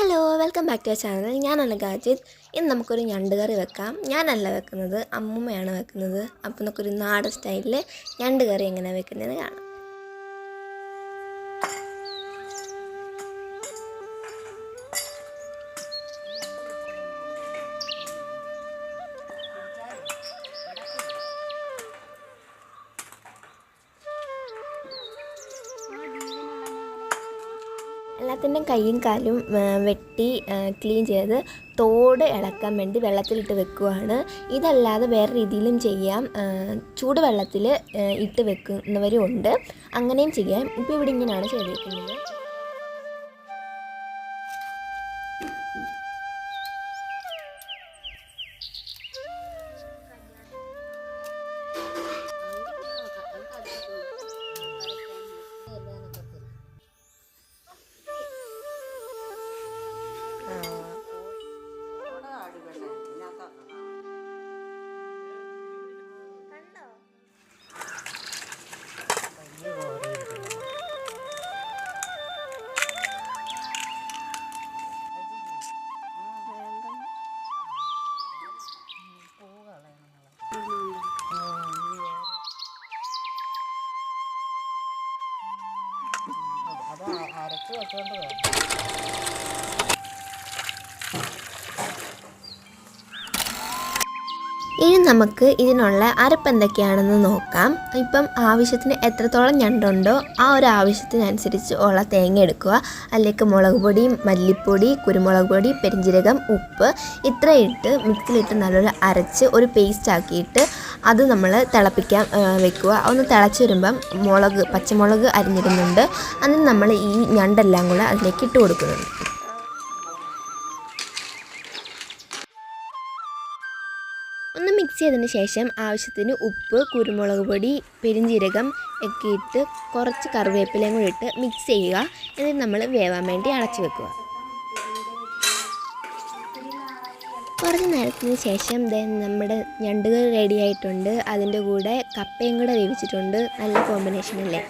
Hello welcome back to our channel. ഞാനാണ് ഗാജിത്. ഇന്ന് നമുക്കൊരു ഞണ്ട് കറി വെക്കാം. ഞാനല്ല വെക്കുന്നത്, അമ്മൂമ്മയാണ് വെക്കുന്നത്. അപ്പോൾ നമുക്കൊരു നാടൻ സ്റ്റൈലിൽ ഞണ്ട് കറി എങ്ങനെ വെക്കുന്നതെന്ന് കാണാം. എല്ലാത്തിൻ്റെയും കൈയും കാലും വെട്ടി ക്ലീൻ ചെയ്ത് തോട് ഇളക്കാൻ വേണ്ടി വെള്ളത്തിലിട്ട് വെക്കുകയാണ്. ഇതല്ലാതെ വേറെ രീതിയിലും ചെയ്യാം. ചൂടുവെള്ളത്തിൽ ഇട്ട് വെക്കുന്നവരും ഉണ്ട്, അങ്ങനെയും ചെയ്യാം. ഇപ്പോൾ ഇവിടെ ഇങ്ങനെയാണ് ചെയ്തിരിക്കുന്നത്. അത് അരച്ച് വെച്ചുകൊണ്ട് വേണം. ഇനി നമുക്ക് ഇതിനുള്ള അരപ്പ് എന്തൊക്കെയാണെന്ന് നോക്കാം. ഇപ്പം ആവശ്യത്തിന് എത്രത്തോളം ഞണ്ടുണ്ടോ ആ ഒരു ആവശ്യത്തിനനുസരിച്ച് ഉള്ള തേങ്ങ എടുക്കുക. അതിലേക്ക് മുളക് പൊടി, മല്ലിപ്പൊടി, കുരുമുളക് പൊടി, പെരിഞ്ജീരകം, ഉപ്പ് ഇത്ര ഇട്ട് മിക്സിയിലിട്ട് നല്ലോണം അരച്ച് ഒരു പേസ്റ്റ് ആക്കിയിട്ട് അത് നമ്മൾ തിളപ്പിക്കാൻ വെക്കുക. ഒന്ന് തിളച്ച് വരുമ്പം പച്ചമുളക് അരിഞ്ഞിടുന്നുണ്ട്. അതിന് നമ്മൾ ഈ ഞണ്ടെല്ലാം കൂടെ അതിലേക്ക് ഇട്ട് കൊടുക്കുന്നുണ്ട്. ഒന്ന് മിക്സ് ചെയ്തതിന് ശേഷം ആവശ്യത്തിന് ഉപ്പ്, കുരുമുളക് പൊടി, പെരിഞ്ജീരകം ഒക്കെ ഇട്ട് കുറച്ച് കറിവേപ്പിലയും കൂടി ഇട്ട് മിക്സ് ചെയ്യുക. എന്നിട്ട് നമ്മൾ വേവാൻ വേണ്ടി അടച്ചു വെക്കുക. കുറച്ച് നേരത്തിന് ശേഷം നമ്മുടെ ഞണ്ട് കറി റെഡി ആയിട്ടുണ്ട്. അതിൻ്റെ കൂടെ കപ്പയും കൂടെ വേവിച്ചിട്ടുണ്ട്. നല്ല കോമ്പിനേഷൻ അല്ലേ?